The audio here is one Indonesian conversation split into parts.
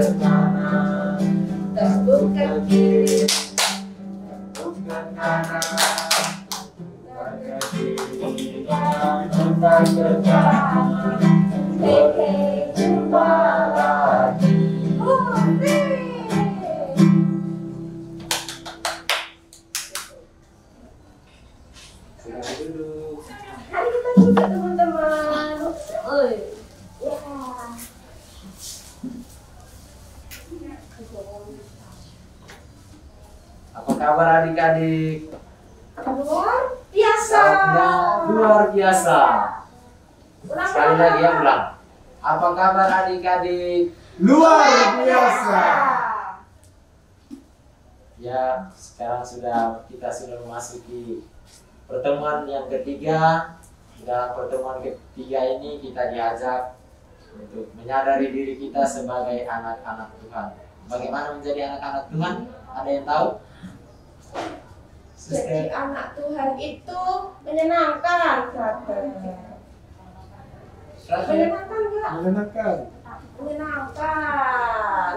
ke kanan, tepuk ke kiri, tepuk ke kanan, ke kiri, tepuk ke kanan. Hei, jumpa lagi. Silakan duduk. Mari kita duduk teman-teman. Oi. Ya. Apa kabar adik-adik? Luar biasa. Luar biasa. Ulang, Sekali lagi ya, ulang. Apa kabar adik-adik? Luar biasa. Ya, sekarang kita sudah memasuki pertemuan yang ketiga. Dan pertemuan ketiga ini kita diajak untuk menyadari diri kita sebagai anak-anak Tuhan. Bagaimana menjadi anak-anak Tuhan? Ada yang tahu? Jadi anak Tuhan itu menyenangkan, brother. Menyenangkan enggak? Menyenangkan. Menyenangkan.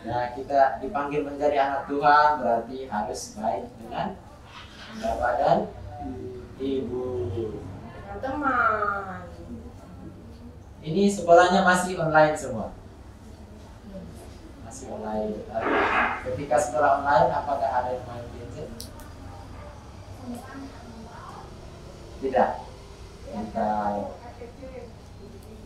Nah, kita dipanggil menjadi anak Tuhan berarti harus baik dengan bapak dan ibu. Teman. Ini sekolahnya masih online semua. Masih online. Lalu ketika sekolah online, apakah ada yang main gadget? Tidak.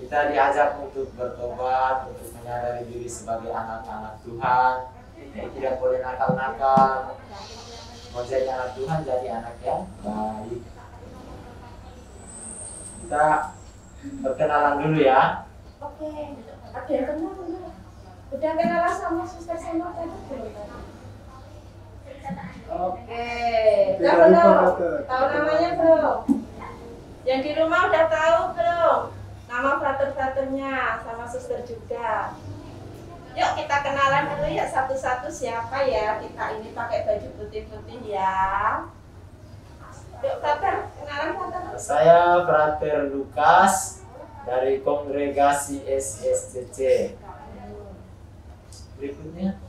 Kita diajak untuk bertobat, untuk menyadari diri sebagai anak-anak Tuhan. Jadi tidak boleh nakal-nakal. Mau jadi anak Tuhan, jadi anak yang baik. Kita perkenalan dulu ya. Oke. Ada yang kenal enggak? Udah kenalan sama suster sama tadi belum? Oke. Udah belum? Tahu namanya belum? Yang di rumah udah tahu belum? Nama frater-fraternya sama suster juga. Yuk kita kenalan dulu ya satu-satu siapa ya. Kita ini pakai baju putih-putih ya. Yuk frater, kenalan frater. Saya Frater Lukas dari Kongregasi SSCC. Berikutnya.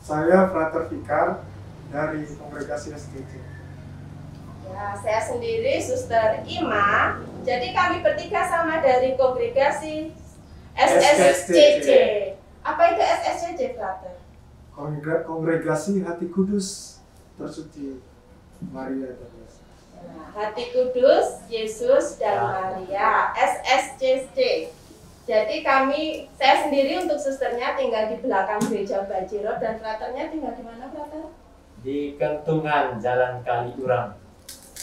Saya Frater Fikar dari Kongregasi STC. Ya, saya sendiri Suster Ima. Jadi kami bertiga sama dari Kongregasi SSCC. Apa itu SSCC, frater? Kongregasi Hati Kudus Tersuci Maria dan Yesus. Hati Kudus, Yesus dan Maria, SSCC. Jadi saya sendiri untuk susternya tinggal di belakang gereja Bajiro dan fraternya tinggal di mana, frater? Di Kentungan, Jalan Kaliurang.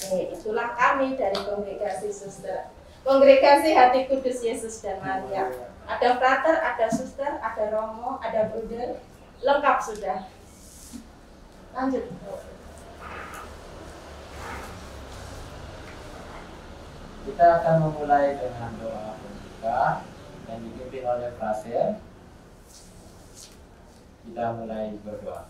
Itulah kami dari Kongregasi Suster. Kongregasi Hati Kudus, Yesus dan Maria. Ada frater, ada suster, ada romo, ada bruder, lengkap sudah. Lanjut. Kita akan memulai dengan doa pembuka yang dipimpin oleh frater. Kita mulai berdoa.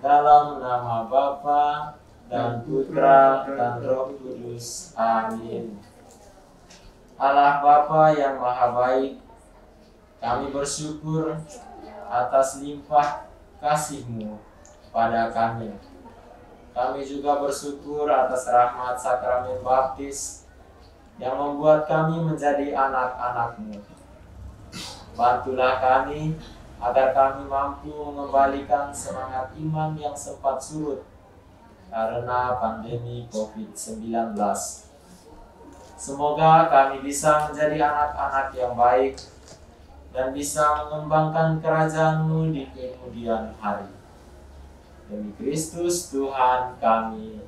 Dalam nama Bapa dan Putra dan Roh Kudus. Amin. Allah Bapa yang Maha Baik, kami bersyukur atas limpah kasih-Mu pada kami. Kami juga bersyukur atas rahmat sakramen baptis yang membuat kami menjadi anak-anak-Mu. Bantulah kami agar kami mampu mengembalikan semangat iman yang sempat surut karena pandemi COVID-19. Semoga kami bisa menjadi anak-anak yang baik dan bisa mengembangkan kerajaan-Mu di kemudian hari. Demi Kristus Tuhan kami.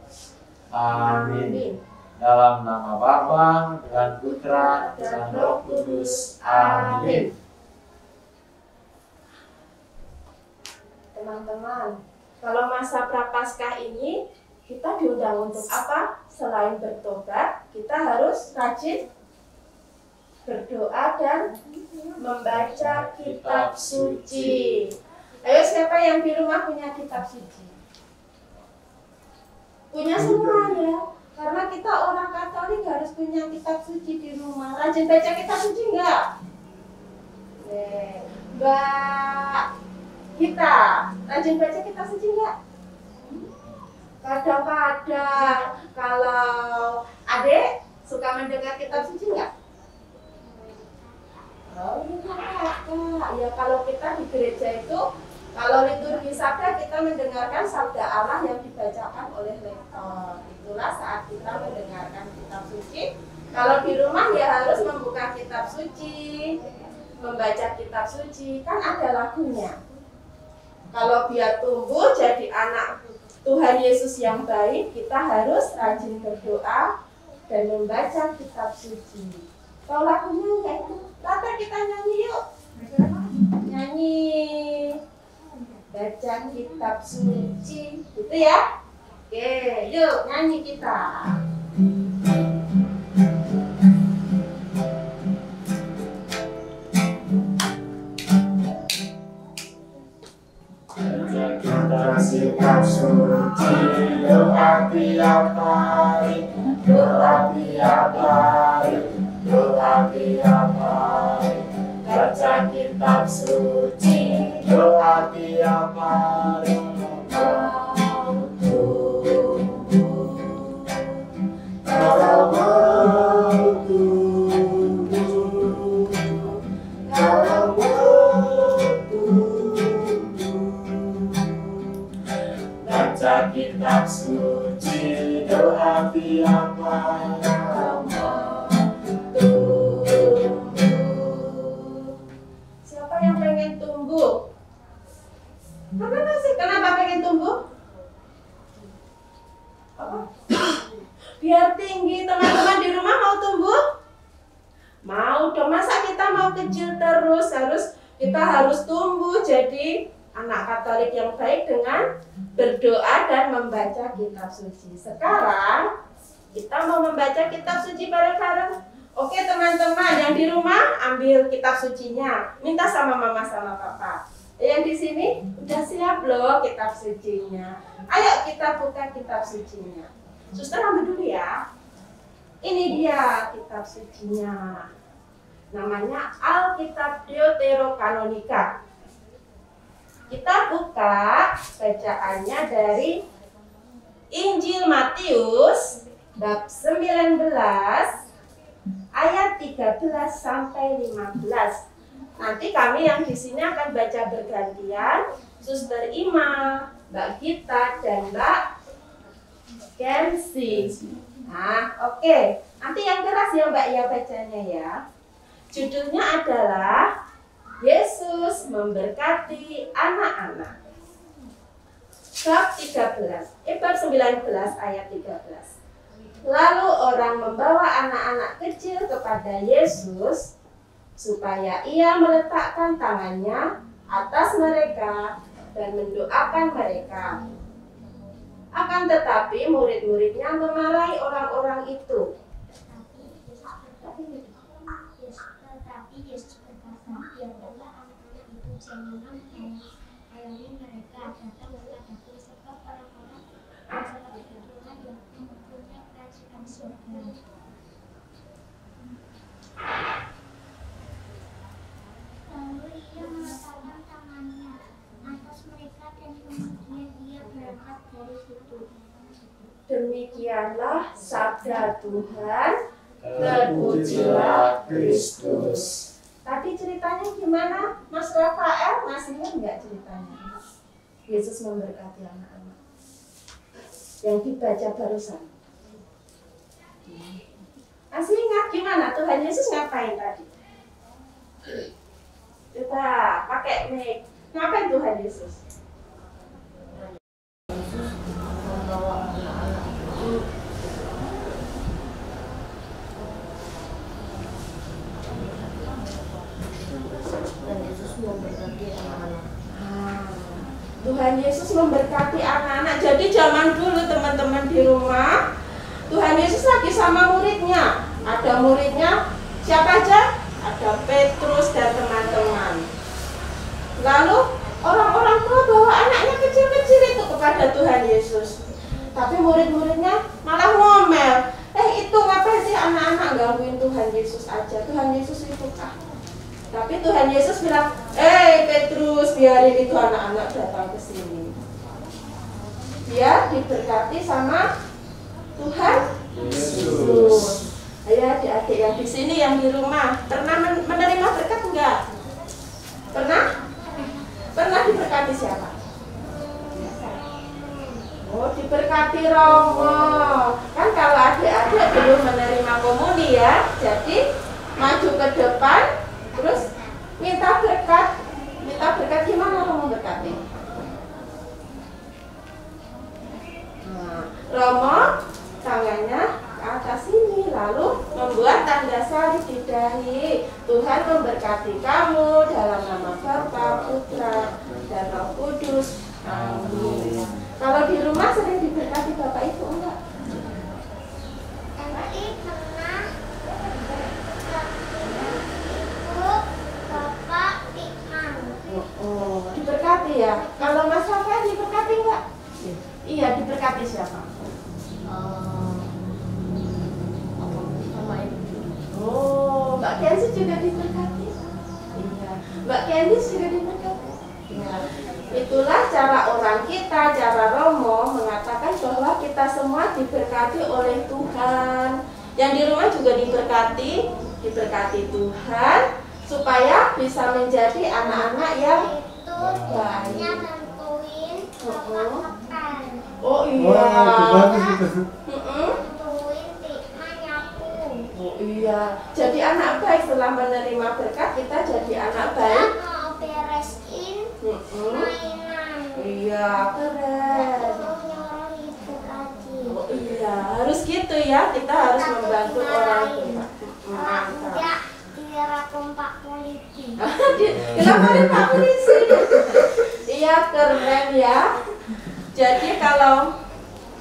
Amin. Dalam nama Bapa dan Putra dan Roh Kudus. Amin. Teman-teman, kalau masa Prapaskah ini kita diundang untuk apa? Selain bertobat, kita harus rajin berdoa dan membaca kitab suci. Ayo, siapa yang di rumah punya kitab suci? Punya semua ya? Karena kita orang Katolik harus punya kitab suci di rumah. Rajin baca kitab suci enggak? Mbak kita rajin baca kitab suci enggak? Kadang-kadang kalau adik suka mendengar kitab suci enggak? Oh iya, ya kalau kita di gereja itu, kalau liturgi sabda kita mendengarkan sabda Allah yang dibacakan oleh lektor. Itulah saat kita mendengarkan kitab suci. Kalau di rumah ya harus membuka kitab suci, membaca kitab suci, kan ada lagunya. Kalau biar tumbuh jadi anak Tuhan Yesus yang baik, kita harus rajin berdoa dan membaca kitab suci. Tahu lagunya enggak itu? Latar kita nyanyi yuk. Nyanyi. Baca kitab suci. Gitu ya. Oke, yuk nyanyi kita. Kitab suci, doa tiap hari, doa tiap hari, doa tiap hari. Baca kitab suci, doa tiap hari. Baca kitab suci, doa tiap hari. Siapa yang pengen tumbuh? Kenapa pengen tumbuh? Apa? Biar tinggi. Teman-teman di rumah mau tumbuh? Mau dong. Masa kita mau kecil terus? Kita harus tumbuh jadi anak Katolik yang baik dengan berdoa dan membaca kitab suci. Sekarang kita mau membaca kitab suci bareng-bareng. Oke teman-teman yang di rumah ambil kitab sucinya, minta sama mama sama papa. Yang di sini udah siap loh kitab sucinya. Ayo kita buka kitab sucinya. Suster ambil dulu ya. Ini dia kitab sucinya. Namanya Alkitab Deuterokanonika. Kita buka bacaannya dari Injil Matius bab 19 ayat 13 sampai 15. Nanti kami yang di sini akan baca bergantian, Suster Ima, Mbak Gita dan Mbak Kensi. Nah, oke. Nanti yang keras ya Mbak ya bacanya ya. Judulnya adalah Yesus memberkati anak-anak. Bab 19 ayat 13. Lalu orang membawa anak-anak kecil kepada Yesus supaya ia meletakkan tangannya atas mereka dan mendoakan mereka. Akan tetapi murid-muridnya memarahi orang-orang itu. Tetapi Yesus berkata, biarlah anak-anak itu jangan halangi mereka datang kepadaku, sebab orang-orang yang seperti itulah yang mempunyai kerajaan surga. Lalu ia meletakkan tangannya atas mereka dan kemudian ia berangkat dari situ. Demikianlah sabda Tuhan. Terpujilah Kristus. Tadi ceritanya gimana, Mas Rafael? Masih ingat nggak ceritanya? Yesus memberkati anak-anak yang dibaca barusan. Masih ingat gimana Tuhan Yesus ngapain tadi? Coba pakai mic. Ngapain Tuhan Yesus? Membawa anak-anak itu dan Yesus memberkati anak-anak. Tuhan Yesus memberkati anak-anak. Jadi zaman dulu teman-teman di rumah, Tuhan Yesus lagi sama muridnya. Ada muridnya siapa aja? Ada Petrus dan teman-teman. Lalu orang-orang tua bawa anaknya kecil-kecil itu kepada Tuhan Yesus. Tapi murid-muridnya malah ngomel. gangguin Tuhan Yesus aja. Tuhan Yesus itu tapi Tuhan Yesus bilang, Petrus, biarin itu anak-anak datang ke sini. Dia diberkati sama Tuhan Yesus. Ayo adik-adik yang di sini, yang di rumah, pernah menerima berkat enggak? Pernah? Pernah diberkati siapa? Oh, diberkati Romo. Kan kalau adik-adik belum menerima komuni ya, jadi maju ke depan, terus minta berkat. Minta berkat gimana Romo berkati? Nah, Romo tangannya ke atas sini, lalu membuat tanda salib di dahi. Tuhan memberkati kamu dalam nama Bapa, Putra, dan Roh Kudus. Amin. Kalau di rumah sering diberkati Bapak Ibu enggak? Nanti pernah Ibu, Bapak, Imam. Oh, diberkati ya. Kalau Mas Rafael diberkati enggak? Iya, diberkati siapa? Sama ibu. Oh, Mbak Kenzi juga diberkati. Iya, Mbak Kenzi juga diberkati. Iya. Itulah cara orang kita, cara Romo mengatakan bahwa kita semua diberkati oleh Tuhan. Yang di rumah juga diberkati Tuhan supaya bisa menjadi anak-anak yang baik. Bantuin Bapak makan. Oh iya. Wah, itu bagus itu. Bantuin Tika nyapu. Oh iya. Jadi anak baik setelah menerima berkat kita jadi anak baik. Mau beresin mainan. Iya, keren. Nyuruh ibu lagi. Oh iya, harus gitu ya. Kita harus membantu orang tua. Enggak, dirapun Pak Polisi. Kenapa nih Pak Polisi? Iya, keren ya. Jadi kalau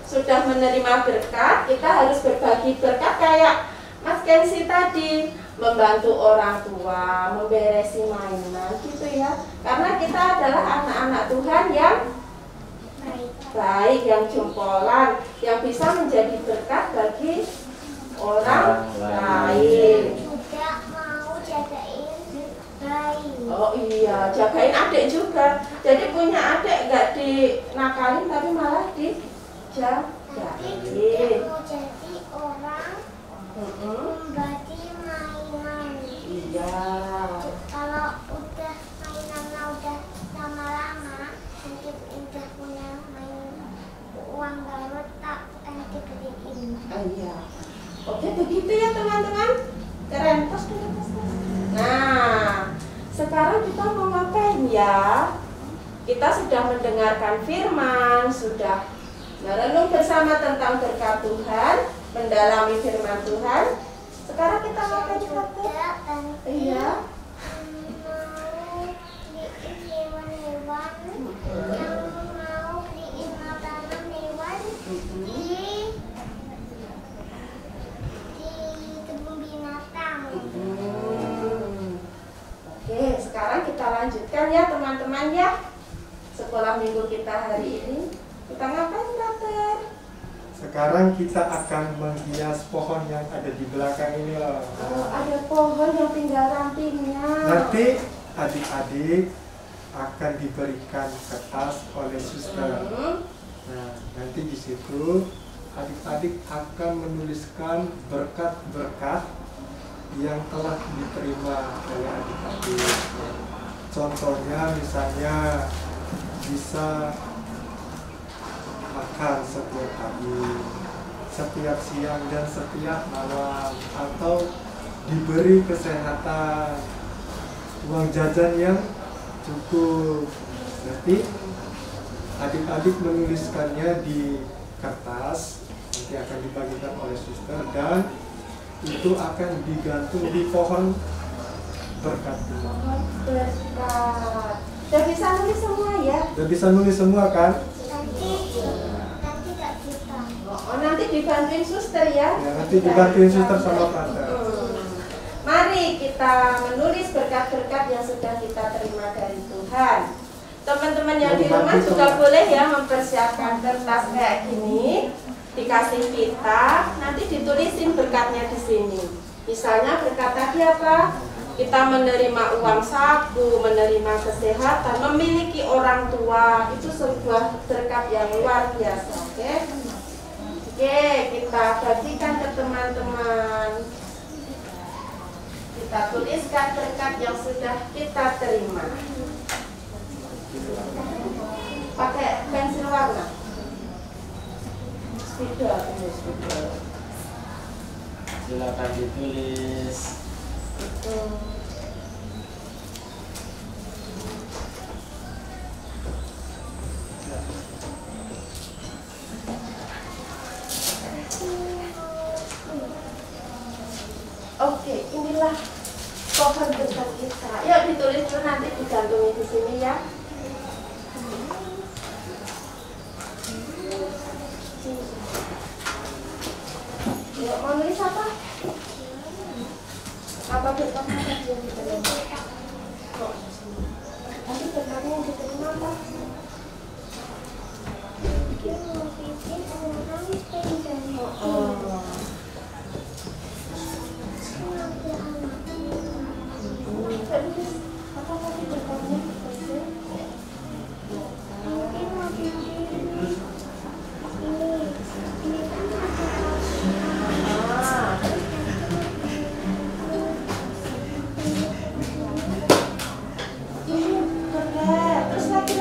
sudah menerima berkat, kita harus berbagi berkat kayak Mas Kenzi tadi, membantu orang tua, memberesi mainan gitu ya. Karena kita adalah anak-anak Tuhan yang baik, yang jempolan, yang bisa menjadi berkat bagi orang lain. Juga mau jagain bayi. Oh iya, jagain adik juga. Jadi punya adik nggak dinakalin tapi malah dijagain. Nanti mau jadi orang membagi mainan. Iya. Kalau udah mainannya udah lama-lama, nanti udah punya uang baru tak nanti beliin. Iya. Oke, begitu ya teman-teman. Keren. Tos dulu, tos. Nah, sekarang kita mau ngapain ya? Kita sudah mendengarkan firman, sudah merenung bersama tentang berkat Tuhan, mendalami firman Tuhan. Sekarang kita ngapain Tante? Iya. Mau beliin hewan-hewan, yang mau beliin makanan hewan di kebun binatang. Oke, sekarang kita lanjutkan ya teman-teman ya. Sekolah minggu kita hari ini. Kita ngapain Brother? Sekarang kita akan menghias pohon yang ada di belakang ini loh. Oh, ada pohon yang tinggal rantingnya. Nanti adik-adik akan diberikan kertas oleh suster. Nah, nanti di situ adik-adik akan menuliskan berkat-berkat yang telah diterima oleh adik-adik. Contohnya misalnya bisa makan setiap pagi, setiap siang dan setiap malam, atau diberi kesehatan, uang jajan yang cukup. Nanti adik-adik menuliskannya di kertas, nanti akan dibagikan oleh suster dan itu akan digantung di pohon berkat. Pohon berkat. Udah bisa nulis semua ya? Udah bisa nulis semua kan? Nanti gak kita. Oh, nanti dibantuin suster ya? Ya, nanti dibantuin suster sama tante. Mari kita menulis berkat-berkat yang sudah kita terima dari Tuhan. Teman-teman yang di rumah juga boleh ya mempersiapkan kertas kayak gini, dikasih pita, nanti ditulisin berkatnya di sini. Misalnya berkat tadi apa? Kita menerima uang saku, menerima kesehatan, memiliki orang tua, itu sebuah berkat yang luar biasa, oke? Oke, kita bagikan ke teman-teman. Kita tuliskan berkat yang sudah kita terima. Pakai pensil warna. Spidol, ini spidol. Silakan ditulis. Oke, inilah pohon berkat kita. Yuk ditulis dulu, nanti digantungi di sini ya. Yuk, mau nulis apa? Apa berkatnya tadi yang diterima? Tadi berkatnya yang diterima apa? Apa tadi berkatnya? Terus lagi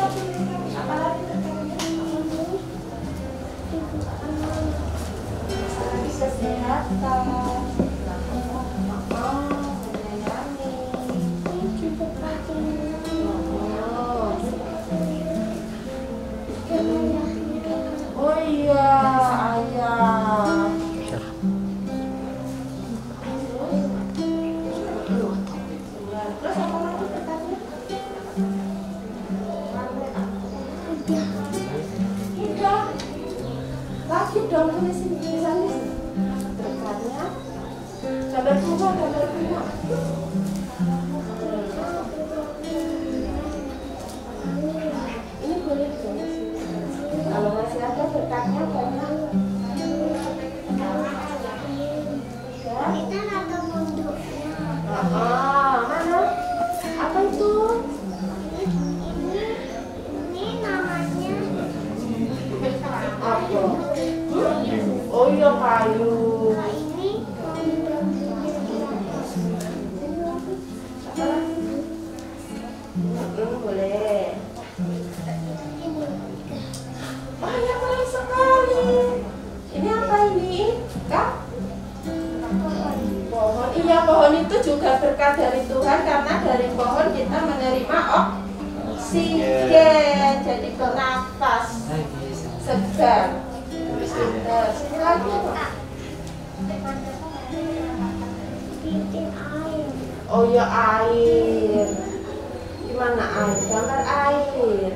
apa lagi berkatnya? Kesehatan. Oh iya, ayah. Terus apa lagi berkatnya? Udah. Lagi dong tulisin tulisannya. Berkatnya. Gambar bunga, gambar bunga. Ini boleh dong. Kalau masih ada berkatnya banyak. Kita ada pondoknya. Mana? Apa itu? Ini namanya Apa? Oh iya, kayu. ini Apa lagi? Boleh. Banyak banget sekali. Ini apa ini? Kak? Pohon. Iya, pohon itu juga berkat dari Tuhan karena dari pohon kita menerima oksigen, jadi bernafas segar. Sini lagi. bikin air. Oh ya, air. Gimana air? Gambar air.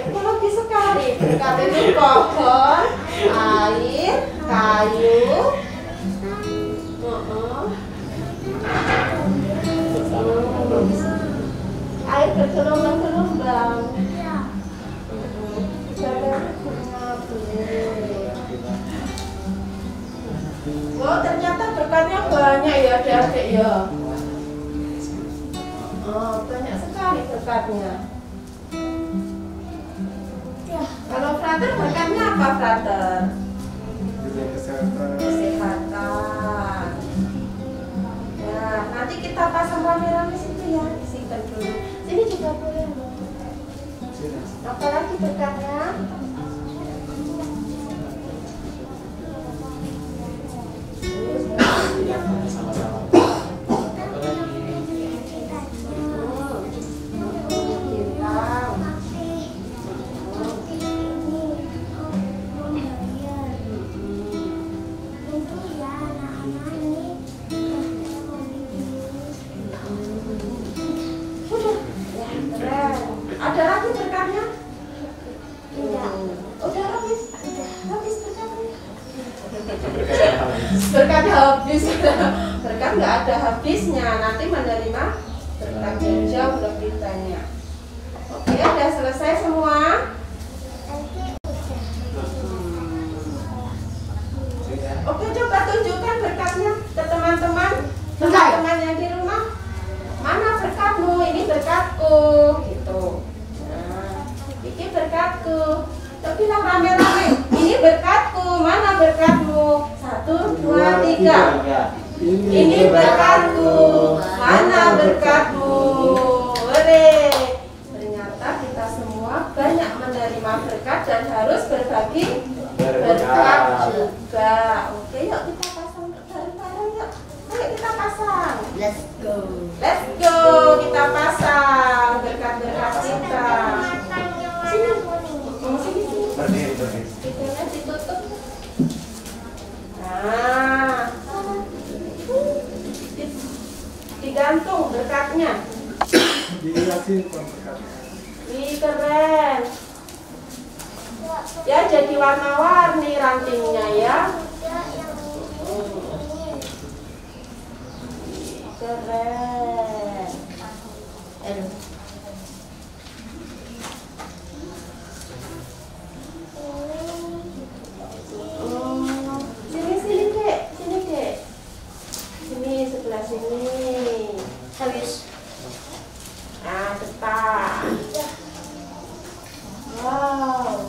Ekologi sekali. Berkat itu pohon, air, kayu. Air bergelombang-gelombang. Oh, ternyata berkatnya banyak ya adik-adik ya. Oh, banyak sekali berkatnya. Kalau frater berkatnya apa frater? Kesehatan. Kesehatan. Ya, nanti kita pasang rame-rame situ ya. Simpan dulu. Sini juga boleh. Apalagi berkatnya? Sama-sama. Ada lagi berkatnya? Tidak. Udah habis? Habis berkatnya? Berkatnya habis. Berkat nggak ada habisnya. Nanti menerima berkat yang jauh lebih banyak. Oke, udah selesai semua? Oke, coba tunjukkan berkatnya berkatku, gitu. Nah, ini berkatku. Yuk bilang rame-rame, ini berkatku, mana berkatmu? 1, 2, 3. Ini berkatku, mana berkatmu? Hore. Ternyata kita semua banyak menerima berkat dan harus berbagi berkat juga. Oke, yuk kita pasang bareng-bareng yuk. Ayo kita pasang. Let's go. Let's go, kita pasang berkat-berkat kita. Sini, sini. Berdiri. Pintunya ditutup. Nah, digantung berkatnya. Dihiasin berkatnya. Wih, keren. Ya, jadi warna-warni rantingnya ya. Keren. Sini dek, sini dek. Sini sebelah sini. Habis. Nah, cepat. Wow.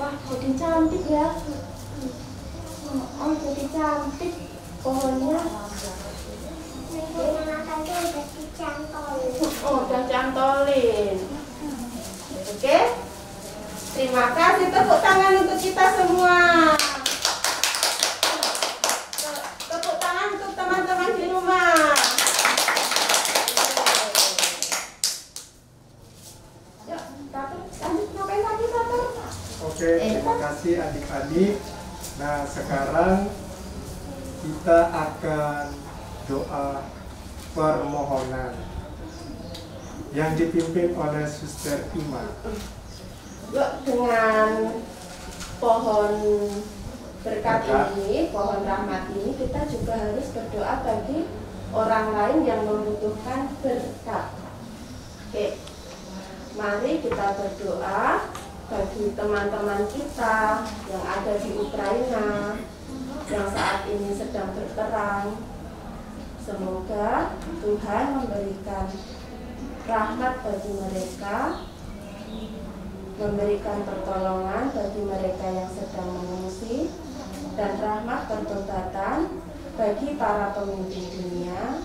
Wah, jadi cantik ya. Oh, jadi cantik pohonnya. Oh, udah cantolin. Oke. Terima kasih, tepuk tangan untuk kita semua. Tepuk tangan untuk teman-teman di rumah. Yuk, Tatur, lanjut ngapain lagi, Tatur? Oke, terima kasih adik-adik. Nah, sekarang kita akan doa permohonan yang dipimpin oleh Suster Ima. Yuk, dengan pohon berkat ini, pohon rahmat ini, kita juga harus berdoa bagi orang lain yang membutuhkan berkat. Oke, mari kita berdoa bagi teman-teman kita yang ada di Ukraina, yang saat ini sedang berperang. Semoga Tuhan memberikan rahmat bagi mereka, memberikan pertolongan bagi mereka yang sedang mengungsi, dan rahmat pertobatan bagi para pemimpin dunia,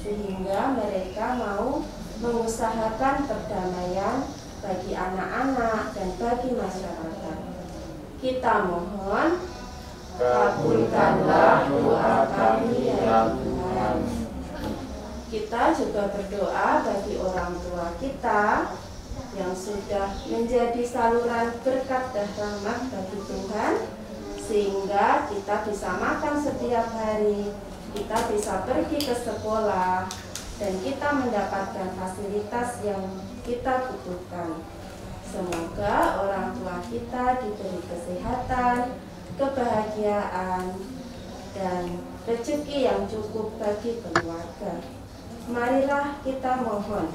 sehingga mereka mau mengusahakan perdamaian bagi anak-anak dan bagi masyarakat. Kita mohon, kabulkanlah doa kami ya Tuhan. Kita juga berdoa bagi orang tua kita yang sudah menjadi saluran berkat dan rahmat bagi Tuhan, sehingga kita bisa makan setiap hari, kita bisa pergi ke sekolah, dan kita mendapatkan fasilitas yang kita butuhkan. Semoga orang tua kita diberi kesehatan, kebahagiaan, dan rezeki yang cukup bagi keluarga. Marilah kita mohon,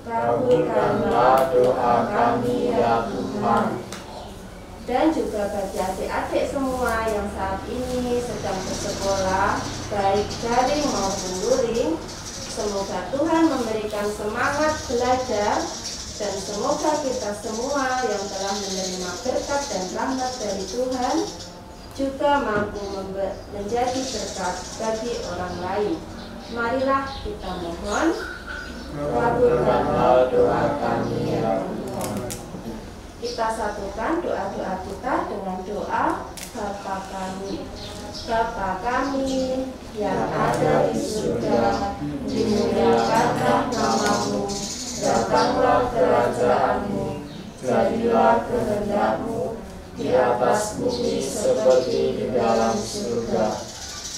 kabulkanlah doa kami ya Tuhan. Dan juga bagi adik-adik semua yang saat ini sedang bersekolah, baik daring maupun luring, semoga Tuhan memberikan semangat belajar, dan semoga kita semua yang telah menerima berkat dan rahmat dari Tuhan juga mampu menjadi berkat bagi orang lain. Marilah kita mohon, kabulkanlah doa kami ya Tuhan. Kita satukan doa-doa kita dengan doa Bapa kami. Bapa kami yang ada di surga, dimuliakanlah namamu, datanglah kerajaanmu, jadilah kehendakmu di atas bumi seperti di dalam surga.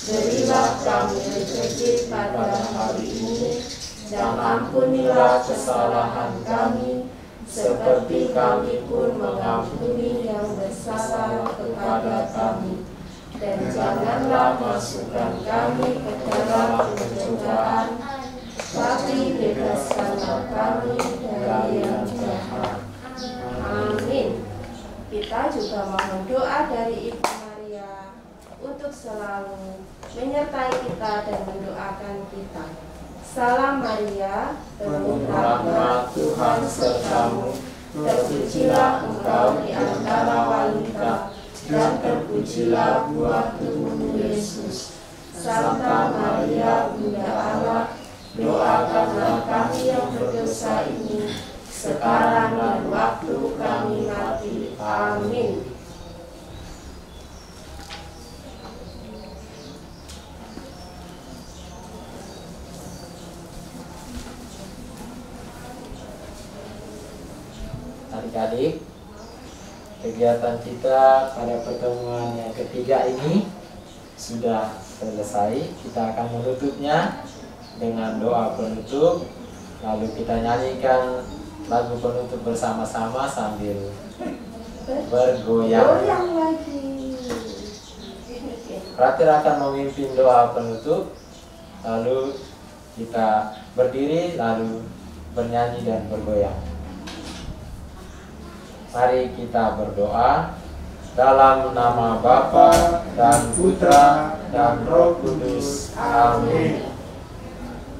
Berilah kami rezeki pada hari ini, dan ampunilah kesalahan kami, seperti kami pun mengampuni yang bersalah kepada kami. Dan janganlah masukkan kami ke dalam pencobaan, tapi bebaskanlah kami dari yang jahat. Amin. Kita juga mohon doa dari Ibu Maria untuk selalu menyertai kita dan mendoakan kita. Salam Maria, penuh rahmat, Tuhan sertamu. Terpujilah engkau di antara wanita, dan terpujilah buah tubuhmu Yesus. Santa Maria, Bunda Allah, doakanlah kami yang berdosa ini, sekarang dan waktu kami mati. Amin. Adik-adik, kegiatan kita pada pertemuan yang ketiga ini sudah selesai. Kita akan menutupnya dengan doa penutup. Lalu kita nyanyikan lagu penutup bersama-sama sambil bergoyang. Frater akan memimpin doa penutup. Lalu kita berdiri, lalu bernyanyi dan bergoyang. Mari kita berdoa. Dalam nama Bapa dan Putra dan Roh Kudus. Amin.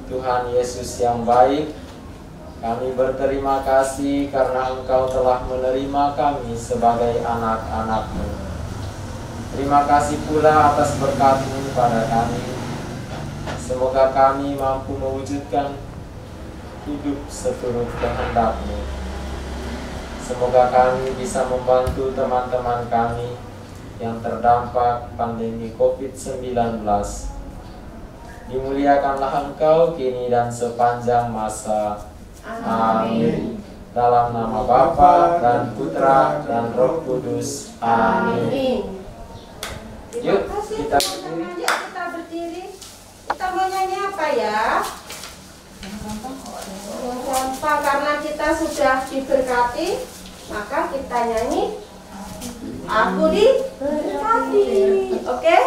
Tuhan Yesus yang baik, kami berterima kasih karena Engkau telah menerima kami sebagai anak-anak-Mu. Terima kasih pula atas berkat-Mu pada kami. Semoga kami mampu mewujudkan hidup seturut kehendak-Mu. Semoga kami bisa membantu teman-teman kami yang terdampak pandemi COVID-19. Dimuliakanlah Engkau kini dan sepanjang masa. Amin. Dalam nama Bapa dan Putra dan Roh Kudus. Amin. Yuk kita berdiri. Yuk kita berdiri. Kita mau nyanyi apa ya? Gampang, karena kita sudah diberkati, maka kita nyanyi Aku Diberkati. Oke?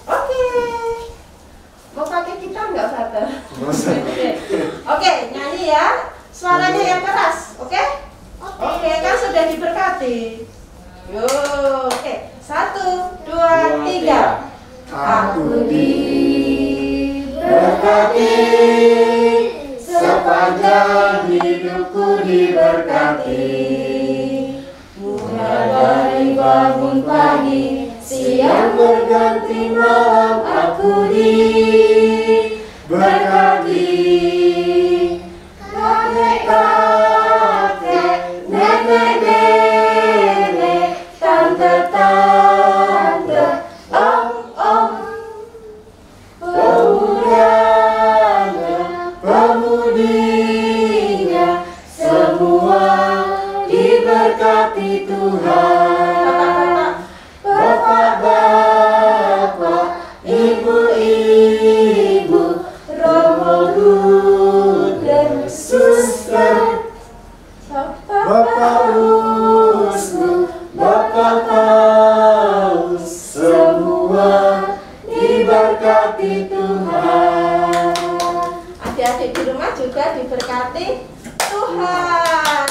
Oke. Mau pakai gitar nggak, Frater? Oke, nyanyi ya. Suaranya yang keras, oke? Oke, kan sudah diberkati. Yuk, oke. 1, 2, 3. Aku diberkati, sepanjang hidupku diberkati. Mulai dari bangun pagi, siang berganti malam, aku diberkati. Kakek-kakek, nenek-nenek, tante-tante, om-om, pemudanya, pemudinya, semua diberkati Tuhan. Bapak-bapak, ibu-ibu, romo dan suster, Bapak Usnu, Bapak Paus, semua diberkati Tuhan. Adik-adik di rumah juga diberkati Tuhan.